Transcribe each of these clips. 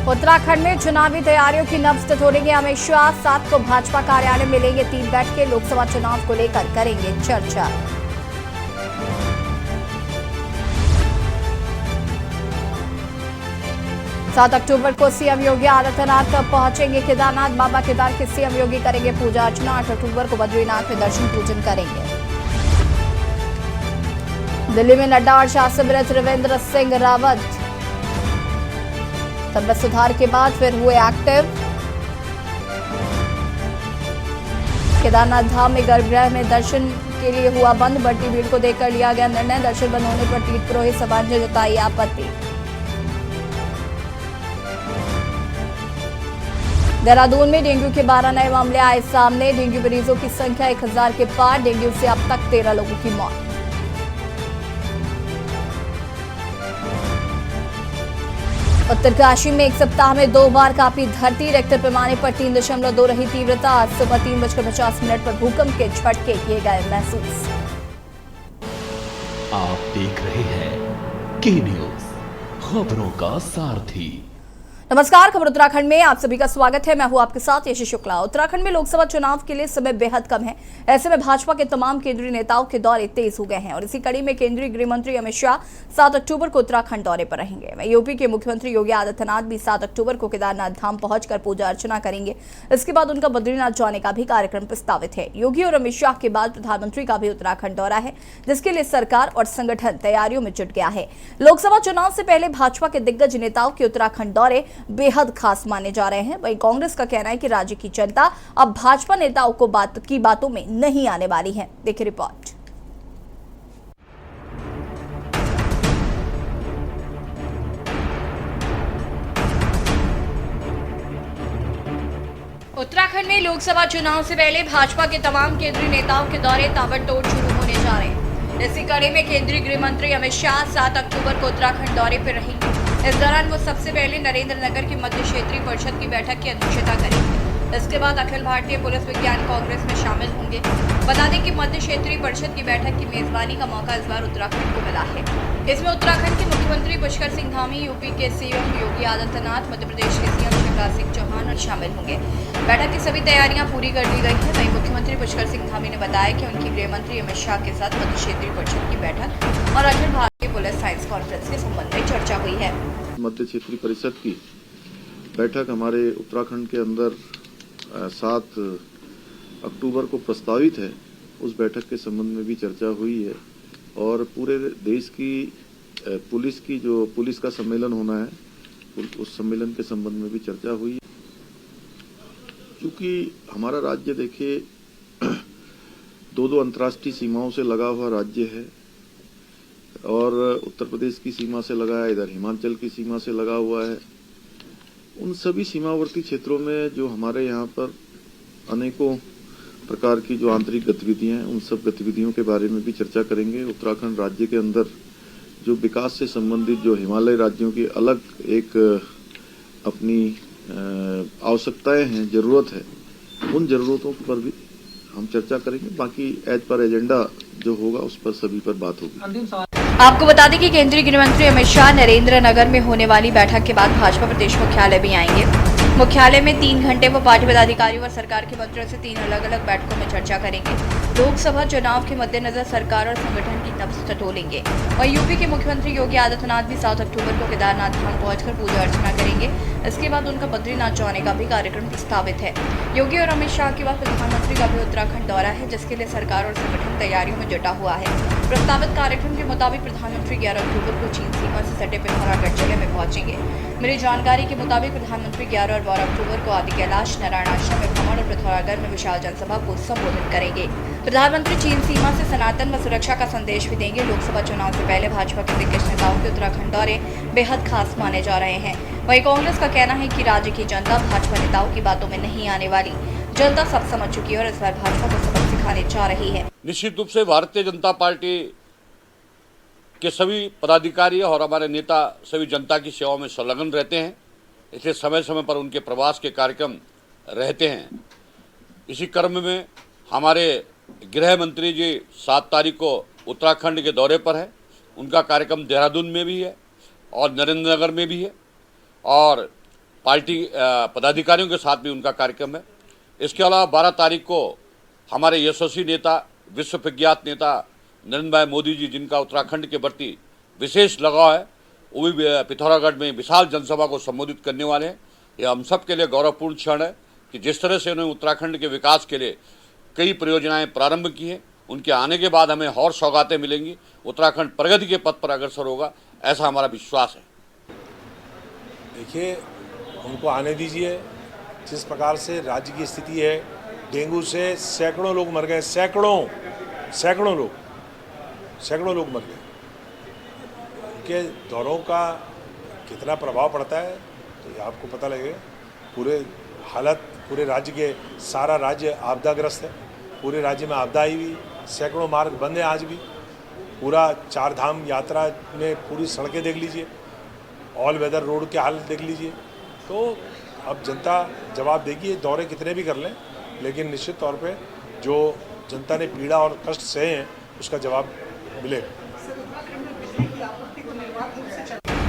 उत्तराखंड में चुनावी तैयारियों की नब्ज टटोलेंगे अमित शाह। 7 को भाजपा कार्यालय में लेंगे 3 बैठकें। लोकसभा चुनाव को लेकर करेंगे चर्चा। सात अक्टूबर को सीएम योगी आदित्यनाथ पहुंचेंगे केदारनाथ। बाबा केदार की सीएम योगी करेंगे पूजा अर्चना। 8 अक्टूबर को बद्रीनाथ में दर्शन पूजन करेंगे। दिल्ली में नड्डा और शाह से मिले त्रिवेंद्र सिंह रावत। तबियत सुधार के बाद फिर हुए एक्टिव। केदारनाथ धाम में गर्भगृह में दर्शन के लिए हुआ बंद। बढ़ती भीड़ को देखकर लिया गया निर्णय। दर्शन बंद होने पर तीर्थ पुरोहित समाज ने जताई आपत्ति। देहरादून में डेंगू के 12 नए मामले आए सामने। डेंगू मरीजों की संख्या 1000 के पार। डेंगू से अब तक 13 लोगों की मौत। उत्तरकाशी में एक सप्ताह में 2 बार कांपी धरती। रेक्टर पैमाने पर 3.2 रही तीव्रता। आज सुबह 3:50 पर भूकंप के झटके किए गए महसूस। आप देख रहे हैं के न्यूज, खबरों का सारथी। नमस्कार, खबर उत्तराखंड में आप सभी का स्वागत है। मैं हूं आपके साथ यशी शुक्ला। उत्तराखंड में लोकसभा चुनाव के लिए समय बेहद कम है। ऐसे में भाजपा के तमाम केंद्रीय नेताओं के दौरे तेज हो गए हैं और इसी कड़ी में केंद्रीय गृह मंत्री अमित शाह 7 अक्टूबर को उत्तराखंड दौरे पर रहेंगे। वहीं यूपी के मुख्यमंत्री योगी आदित्यनाथ भी 7 अक्टूबर को केदारनाथ धाम पहुंचकर पूजा अर्चना करेंगे। इसके बाद उनका बद्रीनाथ जाने का भी कार्यक्रम प्रस्तावित है। योगी और अमित शाह के बाद प्रधानमंत्री का भी उत्तराखंड दौरा है, जिसके लिए सरकार और संगठन तैयारियों में जुट गया है। लोकसभा चुनाव से पहले भाजपा के दिग्गज नेताओं के उत्तराखंड दौरे बेहद खास माने जा रहे हैं। वहीं कांग्रेस का कहना है कि राज्य की जनता अब भाजपा नेताओं को बातों में नहीं आने वाली है। देखिए रिपोर्ट। उत्तराखंड में लोकसभा चुनाव से पहले भाजपा के तमाम केंद्रीय नेताओं के दौरे ताबड़तोड़ शुरू होने जा रहे हैं। इसी कड़ी में केंद्रीय गृह मंत्री अमित शाह 7 अक्टूबर को उत्तराखंड दौरे पर रहेंगे। इस दौरान वो सबसे पहले नरेंद्र नगर की मध्य क्षेत्रीय परिषद की बैठक की अध्यक्षता करेंगे। इसके बाद अखिल भारतीय पुलिस विज्ञान कांग्रेस में शामिल होंगे। बता दें कि मध्य क्षेत्रीय परिषद की बैठक की मेजबानी का मौका इस बार उत्तराखंड को मिला है। इसमें उत्तराखंड के मुख्यमंत्री पुष्कर सिंह धामी, यूपी के सीएम योगी आदित्यनाथ, मध्य प्रदेश के सीएम शिवराज सिंह चौहान शामिल होंगे। बैठक की सभी तैयारियां पूरी कर ली गई है। वहीं मुख्यमंत्री पुष्कर सिंह धामी ने बताया कि उनकी गृह मंत्री अमित शाह के साथ मध्य क्षेत्रीय परिषद की बैठक और Akhil Bharatiya police science conference के संबंध में चर्चा हुई है। मध्य क्षेत्रीय परिषद की बैठक हमारे उत्तराखंड के अंदर 7 अक्टूबर को प्रस्तावित है। उस बैठक के संबंध में भी चर्चा हुई है और पूरे देश की पुलिस का सम्मेलन होना है, उस सम्मेलन के संबंध में भी चर्चा हुई है। क्योंकि हमारा राज्य देखिए 2 अंतर्राष्ट्रीय सीमाओं से लगा हुआ राज्य है और उत्तर प्रदेश की सीमा से लगा है, इधर हिमाचल की सीमा से लगा हुआ है। उन सभी सीमावर्ती क्षेत्रों में जो हमारे यहाँ पर अनेकों प्रकार की जो आंतरिक गतिविधियां हैं, उन सब गतिविधियों के बारे में भी चर्चा करेंगे। उत्तराखंड राज्य के अंदर जो विकास से संबंधित जो हिमालय राज्यों की अलग एक अपनी आवश्यकताएं हैं, जरूरत है, उन जरूरतों पर भी हम चर्चा करेंगे। बाकी एज पर एजेंडा जो होगा उस पर सभी पर बात होगी। आपको बता दें कि केंद्रीय गृह मंत्री अमित शाह नरेंद्र नगर में होने वाली बैठक के बाद भाजपा प्रदेश मुख्यालय भी आएंगे। मुख्यालय में 3 घंटे वो पार्टी पदाधिकारियों और सरकार के मंत्रियों से 3 अलग-अलग बैठकों में चर्चा करेंगे। लोकसभा चुनाव के मद्देनजर सरकार और संगठन की नब्ज टटोलेंगे। वहीं यूपी के मुख्यमंत्री योगी आदित्यनाथ भी 7 अक्टूबर को केदारनाथ धाम पहुंचकर पूजा अर्चना करेंगे। इसके बाद उनका बद्रीनाथ जाने का भी कार्यक्रम प्रस्तावित है। योगी और अमित शाह के बाद प्रधानमंत्री का भी उत्तराखंड दौरा है, जिसके लिए सरकार और संगठन तैयारियों में जुटा हुआ है। प्रस्तावित कार्यक्रम के मुताबिक प्रधानमंत्री 11 अक्टूबर को चीन सीमा से सटे पिथौरागढ़ जिले में पहुंचेंगे। मिली जानकारी के मुताबिक प्रधानमंत्री 11 और 12 अक्टूबर को आदि कैलाश नारायण आश्रम में भ्रमण और पिथौरागढ़ में विशाल जनसभा को संबोधित करेंगे। प्रधानमंत्री चीन सीमा से सनातन व सुरक्षा का संदेश भी देंगे। लोकसभा चुनाव से पहले भाजपा के दिग्गज नेताओं के उत्तराखंड दौरे बेहद खास माने जा रहे हैं। वहीं कांग्रेस का कहना है कि राज्य की जनता भाजपा नेताओं की बातों में नहीं आने वाली। जनता सब समझ चुकी है और इस बार भाजपा को सबक सिखाने जा रही है। निश्चित रूप से भारतीय जनता पार्टी के सभी पदाधिकारी और हमारे नेता सभी जनता की सेवा में संलग्न रहते हैं, इसलिए समय समय पर उनके प्रवास के कार्यक्रम रहते हैं। इसी क्रम में हमारे गृह मंत्री जी 7 तारीख को उत्तराखंड के दौरे पर है। उनका कार्यक्रम देहरादून में भी है और नरेंद्र नगर में भी है और पार्टी पदाधिकारियों के साथ भी उनका कार्यक्रम है। इसके अलावा 12 तारीख को हमारे यशस्वी नेता, विश्व प्रख्यात नेता नरेंद्र भाई मोदी जी, जिनका उत्तराखंड के प्रति विशेष लगाव है, वो भी पिथौरागढ़ में विशाल जनसभा को संबोधित करने वाले हैं। यह हम सब के लिए गौरवपूर्ण क्षण है कि जिस तरह से उन्होंने उत्तराखंड के विकास के लिए कई परियोजनाएं प्रारंभ की हैं, उनके आने के बाद हमें और सौगातें मिलेंगी। उत्तराखंड प्रगति के पथ पर अग्रसर होगा, ऐसा हमारा विश्वास है। देखिए, उनको आने दीजिए। जिस प्रकार से राज्य की स्थिति है, डेंगू से सैकड़ों लोग मर गए, सैकड़ों लोग मर गए। उनके दौरों का कितना प्रभाव पड़ता है तो ये आपको पता लगेगा। पूरे राज्य के सारा राज्य आपदाग्रस्त है। पूरे राज्य में आपदा आई हुई, सैकड़ों मार्ग बंद हैं आज भी। पूरा 4 धाम यात्रा में पूरी सड़कें देख लीजिए, ऑल वेदर रोड के हाल देख लीजिए। तो अब जनता जवाब देगी, दौरे कितने भी कर लें, लेकिन निश्चित तौर पे जो जनता ने पीड़ा और कष्ट सहे हैं उसका जवाब मिलेगा।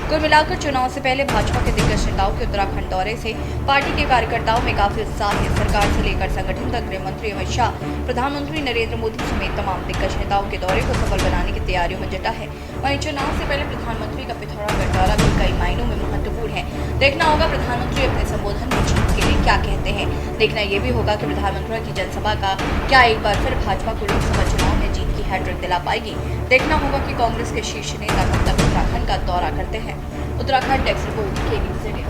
कुल मिलाकर चुनाव से पहले भाजपा के दिग्गज नेताओं के उत्तराखंड दौरे से पार्टी के कार्यकर्ताओं में काफी उत्साह है। सरकार से लेकर संगठन तक गृह मंत्री अमित शाह, प्रधानमंत्री नरेंद्र मोदी समेत तमाम दिग्गज नेताओं के दौरे को सफल बनाने की तैयारियों में जुटा है। वहीं चुनाव से पहले प्रधानमंत्री का पिथौरागढ़ दौरा भी कई मायनों में महत्वपूर्ण है। देखना होगा प्रधानमंत्री अपने संबोधन में जीत के लिए क्या कहते हैं। देखना ये भी होगा कि प्रधानमंत्री की जनसभा का क्या एक बार फिर भाजपा को लोकसभा चुनाव में जीत की हैट्रिक दिला पाएगी। देखना होगा कि कांग्रेस के शीर्ष नेता कब तक उत्तराखंड का दौरा करते हैं। उत्तराखंड डेस्क रिपोर्ट के न्यूज़ इंडिया।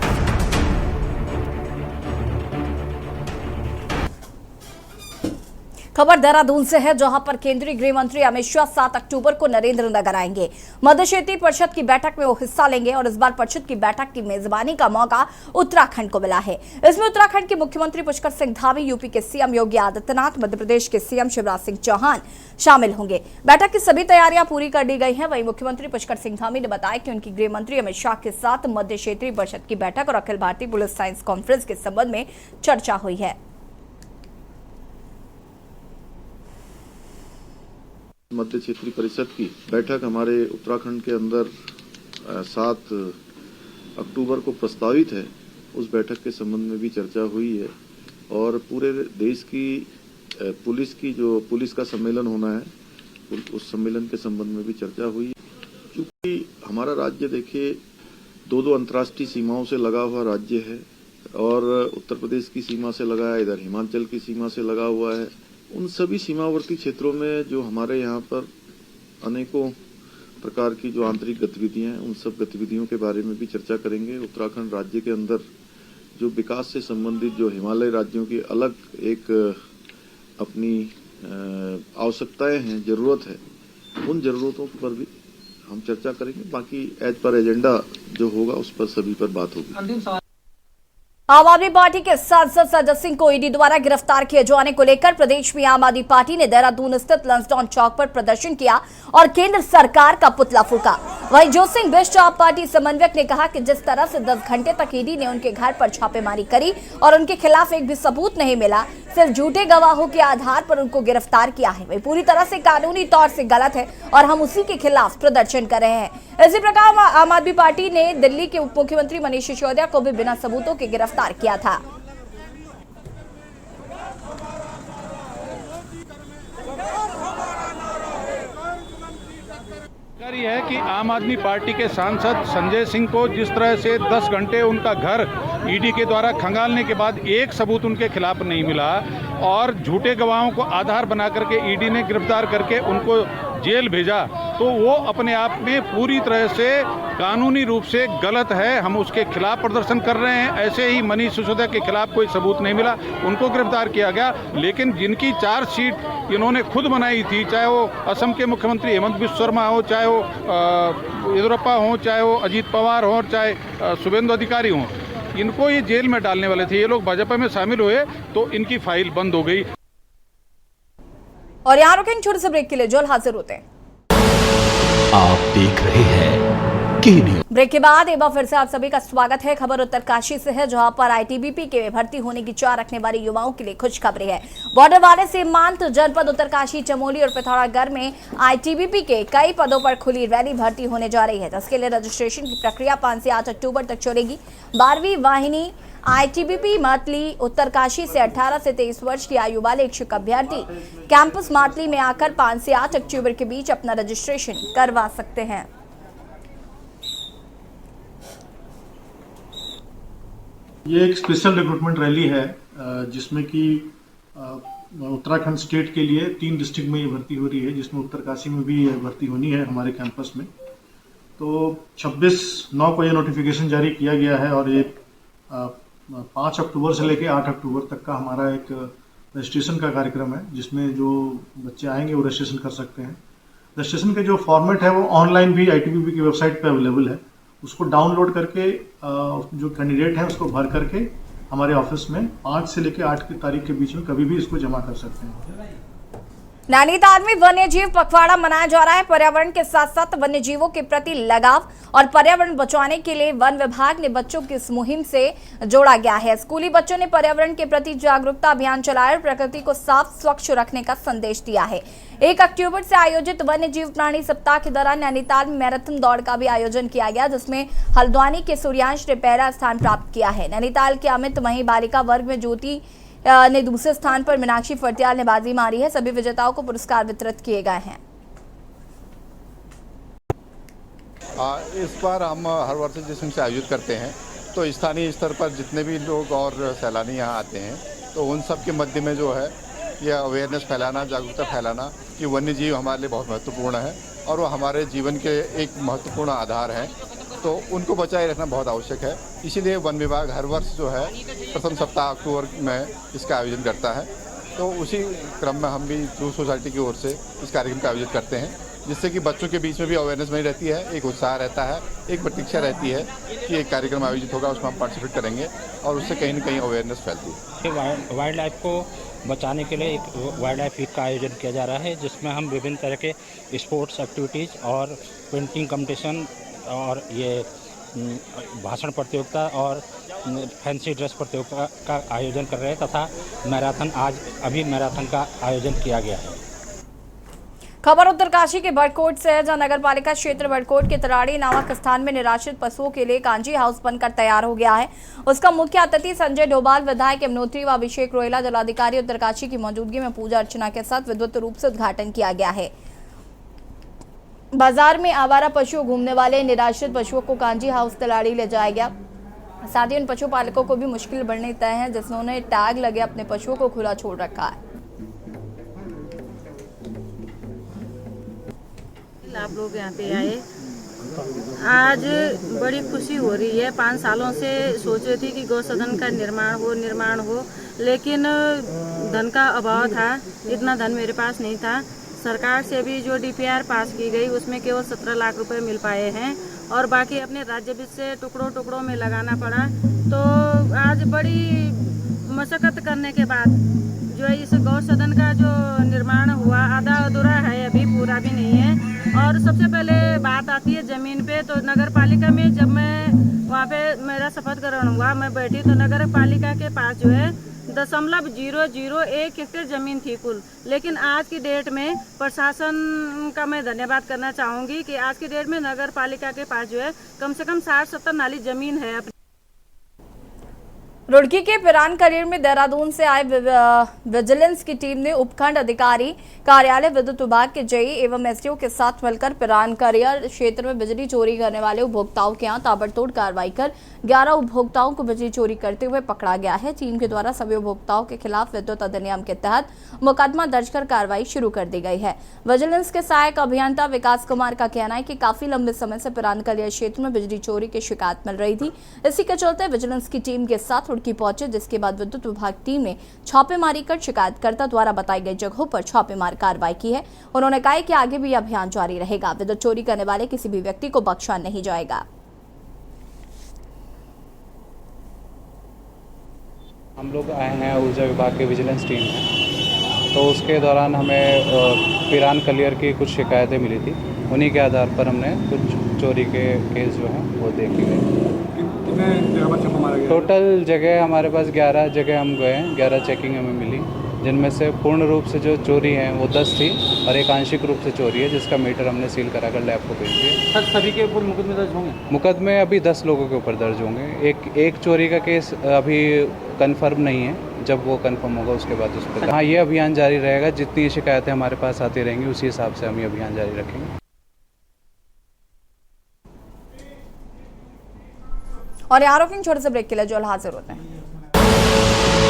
खबर देहरादून से है, जहां पर केंद्रीय गृह मंत्री अमित शाह 7 अक्टूबर को नरेंद्र नगर आएंगे। मध्य क्षेत्रीय परिषद की बैठक में वो हिस्सा लेंगे और इस बार परिषद की बैठक की मेजबानी का मौका उत्तराखंड को मिला है। इसमें उत्तराखंड के मुख्यमंत्री पुष्कर सिंह धामी, यूपी के सीएम योगी आदित्यनाथ, मध्य प्रदेश के सीएम शिवराज सिंह चौहान शामिल होंगे। बैठक की सभी तैयारियां पूरी कर ली गई हैं। वहीं मुख्यमंत्री पुष्कर सिंह धामी ने बताया कि उनकी गृह मंत्री अमित शाह के साथ मध्य क्षेत्रीय परिषद की बैठक और Akhil Bharatiya police science conference के संबंध में चर्चा हुई है। मध्य क्षेत्रीय परिषद की बैठक हमारे उत्तराखंड के अंदर 7 अक्टूबर को प्रस्तावित है। उस बैठक के संबंध में भी चर्चा हुई है और पूरे देश की पुलिस का सम्मेलन होना है, उस सम्मेलन के संबंध में भी चर्चा हुई है। क्योंकि हमारा राज्य देखिए 2 अंतर्राष्ट्रीय सीमाओं से लगा हुआ राज्य है और उत्तर प्रदेश की सीमा से लगा है, इधर हिमाचल की सीमा से लगा हुआ है। उन सभी सीमावर्ती क्षेत्रों में जो हमारे यहाँ पर अनेकों प्रकार की जो आंतरिक गतिविधियां हैं, उन सब गतिविधियों के बारे में भी चर्चा करेंगे। उत्तराखंड राज्य के अंदर जो विकास से संबंधित जो हिमालय राज्यों की अलग एक अपनी आवश्यकताएं हैं, जरूरत है, उन जरूरतों पर भी हम चर्चा करेंगे। बाकी एज पर एजेंडा जो होगा उस पर सभी पर बात होगी। आम आदमी पार्टी के सांसद सज्जन सिंह को ईडी द्वारा गिरफ्तार किए जाने को लेकर प्रदेश में आम आदमी पार्टी ने देहरादून स्थित लंसडॉन चौक पर प्रदर्शन किया और केंद्र सरकार का पुतला फूंका। वहीं जो सिंह बिष्ट आप पार्टी समन्वयक ने कहा कि जिस तरह से 10 घंटे तक ईडी ने उनके घर पर छापेमारी करी और उनके खिलाफ एक भी सबूत नहीं मिला, सिर्फ झूठे गवाहों के आधार पर उनको गिरफ्तार किया है, वही पूरी तरह से कानूनी तौर से गलत है और हम उसी के खिलाफ प्रदर्शन कर रहे हैं। इसी प्रकार आम आदमी पार्टी ने दिल्ली के उप मुख्यमंत्री मनीष सिसोदिया को भी बिना सबूतों के गिरफ्तार किया था। यह है कि आम आदमी पार्टी के सांसद संजय सिंह को जिस तरह से 10 घंटे उनका घर ईडी के द्वारा खंगालने के बाद एक सबूत उनके खिलाफ नहीं मिला और झूठे गवाहों को आधार बना करके ईडी ने गिरफ्तार करके उनको जेल भेजा, तो वो अपने आप में पूरी तरह से कानूनी रूप से गलत है। हम उसके खिलाफ प्रदर्शन कर रहे हैं। ऐसे ही मनीष सिसोदिया के खिलाफ कोई सबूत नहीं मिला, उनको गिरफ्तार किया गया। लेकिन जिनकी चार्जशीट इन्होंने खुद बनाई थी, चाहे वो असम के मुख्यमंत्री हेमंत बिस्वा शर्मा हो, चाहे वो येदियुरप्पा हो, चाहे वो अजीत पवार हो, चाहे शुभेंदु अधिकारी हो, इनको ये जेल में डालने वाले थे। ये लोग भाजपा में शामिल हुए तो इनकी फाइल बंद हो गई। और यहाँ रुकेंगे छोटे से ब्रेक के लिए, जल्द हाजिर होते हैं। आप देख रहे हैं के न्यूज़। ब्रेक के बाद एक बार फिर से आप सभी का स्वागत है। खबर उत्तरकाशी से है, जहां पर आईटीबीपी के भर्ती होने की चाह रखने वाले युवाओं के लिए खुशखबरी है। बॉर्डर वाले सीमांत जनपद उत्तरकाशी, चमोली और पिथौरागढ़ में आईटीबीपी के कई पदों पर खुली रैली भर्ती होने जा रही है, जिसके लिए रजिस्ट्रेशन की प्रक्रिया 5 से 8 अक्टूबर तक चलेगी। 12वीं वाहिनी आईटीबीपी मातली उत्तरकाशी से 18 से 23 वर्ष की आयु वाले इच्छुक अभ्यर्थी कैंपस मातली में आकर 5 से 8 अक्टूबर के बीच अपना रजिस्ट्रेशन करवा सकते हैं। ये एक स्पेशल रिक्रूटमेंट रैली है जिसमें कि उत्तराखंड स्टेट के लिए 3 डिस्ट्रिक्ट में ये भर्ती हो रही है, जिसमें उत्तरकाशी में भी भर्ती होनी है हमारे कैंपस में। तो 26/9 को ये नोटिफिकेशन जारी किया गया है और ये 5 अक्टूबर से लेकर 8 अक्टूबर तक का हमारा एक रजिस्ट्रेशन का कार्यक्रम है, जिसमें जो बच्चे आएंगे वो रजिस्ट्रेशन कर सकते हैं। रजिस्ट्रेशन के जो फॉर्मेट है वो ऑनलाइन भी आईटीबीपी की वेबसाइट पे अवेलेबल है। उसको डाउनलोड करके जो कैंडिडेट है उसको भर करके हमारे ऑफिस में 5 से लेकर 8 की तारीख के बीच में कभी भी इसको जमा कर सकते हैं। नैनीताल में वन्य जीव पखवाड़ा मनाया जा रहा है। पर्यावरण के साथ साथ वन्य जीवों के प्रति लगाव और पर्यावरण बचाने के लिए वन विभाग ने बच्चों की इस मुहिम से जोड़ा गया है। स्कूली बच्चों ने पर्यावरण के प्रति जागरूकता अभियान चलाया और प्रकृति को साफ स्वच्छ रखने का संदेश दिया है। 1 अक्टूबर से आयोजित वन्य जीव प्राणी सप्ताह के दौरान नैनीताल में मैराथन दौड़ का भी आयोजन किया गया, जिसमें हल्द्वानी के सूर्यांश ने पहला स्थान प्राप्त किया है। नैनीताल के अमित वहीं बालिका वर्ग में ज्योति ने दूसरे स्थान पर मीनाक्षी फटियाल ने बाजी मारी है। सभी विजेताओं को पुरस्कार वितरित किए गए हैं। इस बार हम हर वर्ष जिसमें से आयोजित करते हैं, तो स्थानीय स्तर पर जितने भी लोग और सैलानी यहाँ आते हैं, तो उन सब के मध्य में जो है यह अवेयरनेस फैलाना, जागरूकता फैलाना कि वन्य जीव हमारे लिए बहुत महत्वपूर्ण है और वो हमारे जीवन के एक महत्वपूर्ण आधार हैं, तो उनको बचाए रखना बहुत आवश्यक है। इसीलिए वन विभाग हर वर्ष जो है प्रथम सप्ताह अक्टूबर में इसका आयोजन करता है। तो उसी क्रम में हम भी जूह सोसाइटी की ओर से इस कार्यक्रम का आयोजन करते हैं, जिससे कि बच्चों के बीच में भी अवेयरनेस बनी रहती है, एक उत्साह रहता है, एक प्रतीक्षा रहती है कि एक कार्यक्रम आयोजित होगा, उसमें हम पार्टिसिपेट करेंगे और उससे कहीं न कहीं अवेयरनेस फैलती है। वाइल्ड लाइफ को बचाने के लिए एक वाइल्ड लाइफ वीक का आयोजन किया जा रहा है, जिसमें हम विभिन्न तरह के स्पोर्ट्स एक्टिविटीज़ और पेंटिंग कंपटीशन और ये भाषण प्रतियोगिता और फैंसी ड्रेस प्रतियोगिता का आयोजन कर रहे हैं तथा मैराथन अभी मैराथन का आयोजन किया गया है। खबर उत्तरकाशी के बड़कोट से है, जहां नगर पालिका क्षेत्र बड़कोट के तराड़ी नामक स्थान में निराश्रित पशुओं के लिए कांजी हाउस बनकर तैयार हो गया है। उसका मुख्य अतिथि संजय डोभाल, विधायक यमुनोत्री व अभिषेक रोयला जिलाधिकारी उत्तरकाशी की मौजूदगी में पूजा अर्चना के साथ विधिवत रूप से उद्घाटन किया गया है। बाजार में आवारा पशु घूमने वाले निराश्रित पशुओं को कांजी हाउस तलाड़ी ले जाया गया। साथ ही उन पशुपालकों को भी मुश्किल बढ़ने तय है, जिन्होंने टैग लगे अपने पशुओं को खुला छोड़ रखा है। आप लोग यहाँ पे आए, आज बड़ी खुशी हो रही है। 5 सालों से सोच रही थी कि गौ सदन का निर्माण हो, लेकिन धन का अभाव था, इतना धन मेरे पास नहीं था। सरकार से भी जो डीपीआर पास की गई उसमें केवल 17 लाख रुपए मिल पाए हैं और बाकी अपने राज्य वित्त से टुकड़ों टुकड़ों में लगाना पड़ा। तो आज बड़ी मशक्कत करने के बाद जो है इस गौ सदन का जो निर्माण हुआ, आधा अधूरा है, अभी पूरा भी नहीं है। और सबसे पहले बात आती है ज़मीन पे, तो नगर पालिका में जब मैं वहाँ पे मेरा शपथ ग्रहण हुआ, मैं बैठी तो नगर पालिका के पास जो है 0.001 हेक्टेयर ज़मीन थी कुल। लेकिन आज की डेट में प्रशासन का मैं धन्यवाद करना चाहूँगी कि आज की डेट में नगर पालिका के पास जो है कम से कम 60-70 नाली ज़मीन है। रुड़की के पिरान करियर में देहरादून से आए विजिलेंस की टीम ने उपखंड अधिकारी कार्यालय विद्युत विभाग के जेई एवं एसडीओ के साथ मिलकर पिरान करियर क्षेत्र में बिजली चोरी करने वाले उपभोक्ताओं के यहां ताबड़तोड़ कार्रवाई कर 11 उपभोक्ताओं को बिजली चोरी करते हुए पकड़ा गया है। टीम के द्वारा सभी उपभोक्ताओं के खिलाफ विद्युत अधिनियम के तहत मुकदमा दर्ज कर कार्रवाई शुरू कर दी गई है। विजिलेंस के सहायक अभियंता विकास कुमार का कहना है कि काफी लंबे समय से पिरान करियर क्षेत्र में बिजली चोरी की शिकायत मिल रही थी। इसी के चलते विजिलेंस की टीम के साथ रुड़की पहुंचे, जिसके बाद विद्युत विभाग टीम ने छापेमारी कर शिकायतकर्ता द्वारा बताई गई जगहों पर छापेमार कार्रवाई की है। उन्होंने कहा कि आगे भी अभियान जारी रहेगा। विद्युत चोरी करने वाले किसी भी व्यक्ति को बख्शा नहीं जाएगा। हम लोग आए हैं ऊर्जा विभाग के विजिलेंस टीम में, तो उसके दौरान हमें पिरान कलियर की कुछ शिकायतें मिली थी उन्हीं के आधार पर हमने कुछ चोरी के केस जो हैं वो देखे गए। कितने जगह पर छापा मारा गया? टोटल जगह हमारे पास 11 जगह हम गए हैं, 11 चेकिंग हमें मिली, जिनमें से पूर्ण रूप से जो चोरी है वो 10 थी और एक आंशिक रूप से चोरी है, जिसका मीटर हमने सील कराकर लैब को भेज दिया। सर सभी के ऊपर मुकदमे दर्ज होंगे? मुकदमे अभी 10 लोगों के ऊपर दर्ज होंगे। एक चोरी का केस अभी कंफर्म नहीं है, जब वो कंफर्म होगा उसके बाद उस पर हाँ ये अभियान जारी रहेगा। जितनी शिकायतें हमारे पास आती रहेंगी उसी हिसाब से हम ये अभियान जारी रखेंगे। और यहाँ रोकेंगे छोटे से ब्रेक के लिए, जो हाजिर होते हैं।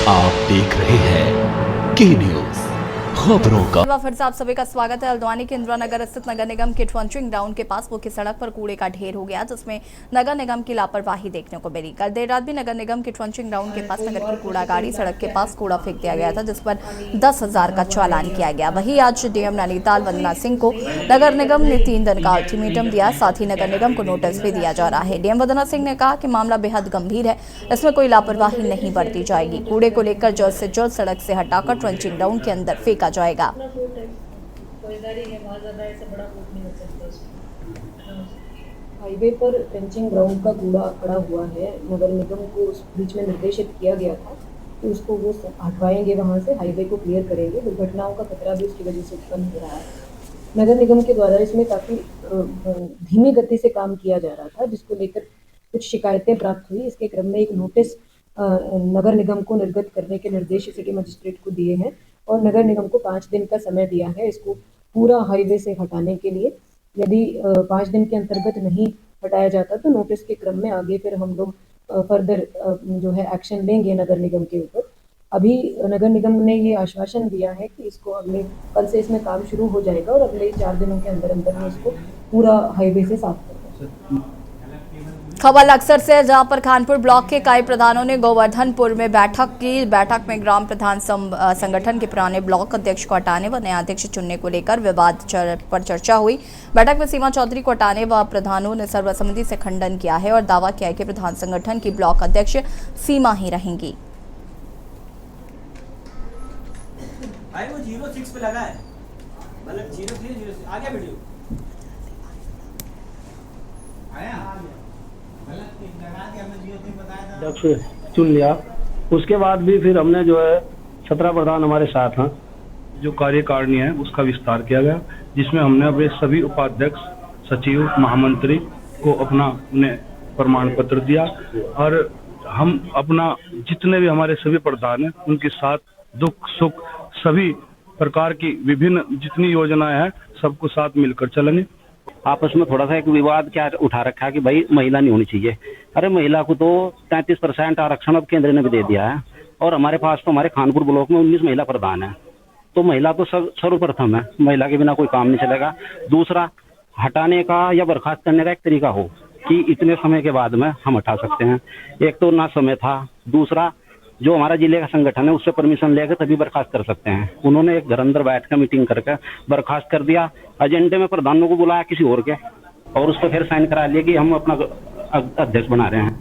आप देख रहे हैं के न्यूज़ खबरों का। फिर से आप सभी का स्वागत है। हल्द्वानी के इंदिरा नगर स्थित नगर निगम के ट्रंचिंग ग्राउंड के पास मुख्य सड़क पर कूड़े का ढेर हो गया, जिसमें नगर निगम की लापरवाही देखने को मिली। कल देर रात भी नगर निगम के ट्रंचिंग ग्राउंड के पास नगर की कूड़ा गाड़ी सड़क के पास कूड़ा फेंक दिया गया था, जिस पर 10,000 का चालान किया गया। वहीं आज डीएम नैनीताल वंदना सिंह को नगर निगम ने 3 दिन का अल्टीमेटम दिया, साथ ही नगर निगम को नोटिस भी दिया जा रहा है। डीएम वंदना सिंह ने कहा कि मामला बेहद गंभीर है, इसमें कोई लापरवाही नहीं बरती जाएगी। कूड़े को लेकर जल्द से जल्द सड़क से हटाकर ट्रंचिंग ग्राउंड के अंदर फेंका जाएगा। हाईवे पर ट्रंचिंग ग्राउंड का कूड़ा पड़ा हुआ है। नगर निगम को उस बीच में निर्देशित किया गया था कि उसको वो हटवाएंगे, वहाँ से हाईवे को क्लियर करेंगे। दुर्घटनाओं का खतरा भी उसकी वजह से उत्पन्न हो रहा है। नगर निगम के द्वारा इसमें काफ़ी धीमी गति से काम किया जा रहा था, जिसको लेकर कुछ शिकायतें प्राप्त हुई। इसके क्रम में एक नोटिस नगर निगम को निर्गत करने के निर्देश सिटी मजिस्ट्रेट को दिए हैं और नगर निगम को 5 दिन का समय दिया है इसको पूरा हाईवे से हटाने के लिए। यदि 5 दिन के अंतर्गत नहीं हटाया जाता तो नोटिस के क्रम में आगे फिर हम लोग फर्दर जो है एक्शन लेंगे नगर निगम के ऊपर। अभी नगर निगम ने ये आश्वासन दिया है कि इसको अगले कल से इसमें काम शुरू हो जाएगा और अगले 4 दिनों के अंदर अंदर में इसको पूरा हाईवे से साफ कर। खबर अक्सर से, जहां पर खानपुर ब्लॉक के इकाई प्रधानों ने गोवर्धनपुर में बैठक में ग्राम प्रधान संगठन के पुराने ब्लॉक अध्यक्ष को हटाने व नया अध्यक्ष चुनने को लेकर विवाद पर चर्चा हुई। बैठक में सीमा चौधरी को हटाने व प्रधानों ने सर्वसम्मति से खंडन किया है और दावा किया है कि प्रधान संगठन की ब्लॉक अध्यक्ष सीमा ही रहेंगी। वो 06 पे लगा है, मतलब 03 आ गया वीडियो अध्यक्ष चुन लिया। उसके बाद भी फिर हमने जो है 17 प्रधान हमारे साथ हैं। जो कार्यकारिणी है उसका विस्तार किया गया, जिसमें हमने अपने सभी उपाध्यक्ष, सचिव, महामंत्री को अपना प्रमाण पत्र दिया और हम अपना जितने भी हमारे सभी प्रधान हैं उनके साथ दुख सुख सभी प्रकार की विभिन्न जितनी योजनाएं हैं सबको साथ मिलकर चलेंगे। आपस में थोड़ा सा एक विवाद क्या उठा रखा है कि भाई महिला नहीं होनी चाहिए। अरे महिला को तो 33% आरक्षण अब केंद्र ने भी दे दिया है और हमारे पास तो हमारे खानपुर ब्लॉक में 19 महिला प्रधान है, तो महिला तो सर्वप्रथम है। महिला के बिना कोई काम नहीं चलेगा। दूसरा, हटाने का या बर्खास्त करने का एक तरीका हो कि इतने समय के बाद में हम हटा सकते हैं। एक तो ना समय था, दूसरा जो हमारा जिले का संगठन है उससे परमिशन लेकर तभी बर्खास्त कर सकते हैं। उन्होंने एक घर अंदर बैठ कर मीटिंग करके बर्खास्त कर दिया। एजेंडे में प्रधानों को बुलाया किसी और के और उस पर फिर साइन करा लिया कि हम अपना अध्यक्ष बना रहे हैं।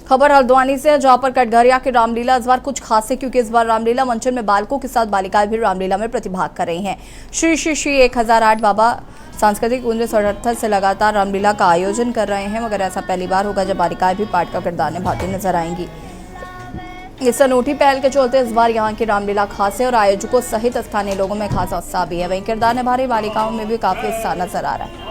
खबर हल्द्वानी से, जहां पर कटघरिया की रामलीला इस बार कुछ खास है, क्योंकि इस बार रामलीला मंचन में बालकों के साथ बालिकाएं भी रामलीला में प्रतिभाग कर रही हैं। श्री श्री श्री 1008 बाबा सांस्कृतिक केंद्र सरहद से लगातार रामलीला का आयोजन कर रहे हैं, मगर ऐसा पहली बार होगा जब बालिकाएं भी पाठ का किरदार निभाती नजर आएंगी। इस अनूठी पहल के चलते इस बार यहाँ की रामलीला खास है और आयोजकों सहित स्थानीय लोगों में खासा उत्साह भी है। वहीं किरदार निभा रही बालिकाओं में भी काफी उत्साह नजर आ रहा है।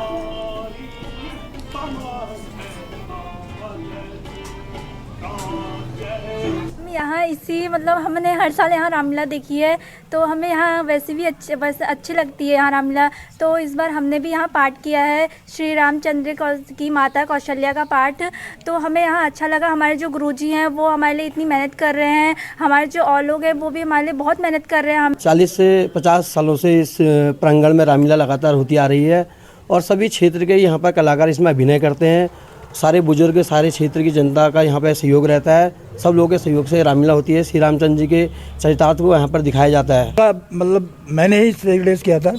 यहाँ इसी मतलब हमने हर साल यहाँ रामलीला देखी है, तो हमें यहाँ वैसे भी अच्छी लगती है यहाँ रामलीला। तो इस बार हमने भी यहाँ पाठ किया है श्री रामचंद्र की माता कौशल्या का पाठ, तो हमें यहाँ अच्छा लगा। हमारे जो गुरुजी हैं वो हमारे लिए इतनी मेहनत कर रहे हैं, हमारे जो और लोग हैं वो भी हमारे लिए बहुत मेहनत कर रहे हैं। हम 40 से 50 सालों से इस प्रांगण में रामलीला लगातार होती आ रही है और सभी क्षेत्र के यहाँ पर कलाकार इसमें अभिनय करते हैं। सारे बुजुर्ग, सारे क्षेत्र की जनता का यहाँ पर सहयोग रहता है। सब लोगों के सहयोग से रामलीला होती है। श्री रामचंद्र जी के चरितार्थ को यहाँ पर दिखाया जाता है। मतलब मैंने ही सेक्रेटरी किया था,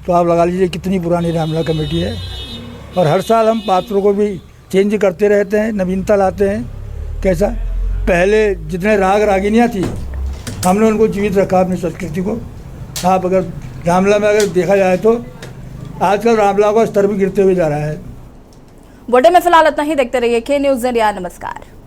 तो आप लगा लीजिए कितनी पुरानी रामलीला कमेटी है और हर साल हम पात्रों को भी चेंज करते रहते हैं, नवीनता लाते हैं। कैसा पहले जितने राग रागिनियाँ थी हमने उनको जीवित रखा अपनी संस्कृति को। आप अगर रामलीला में अगर देखा जाए तो आजकल रामलीला का स्तर भी गिरते हुए जा रहा है। बुलेटिन में फिलहाल इतना ही। देखते रहिए के न्यूज़ इंडिया। नमस्कार।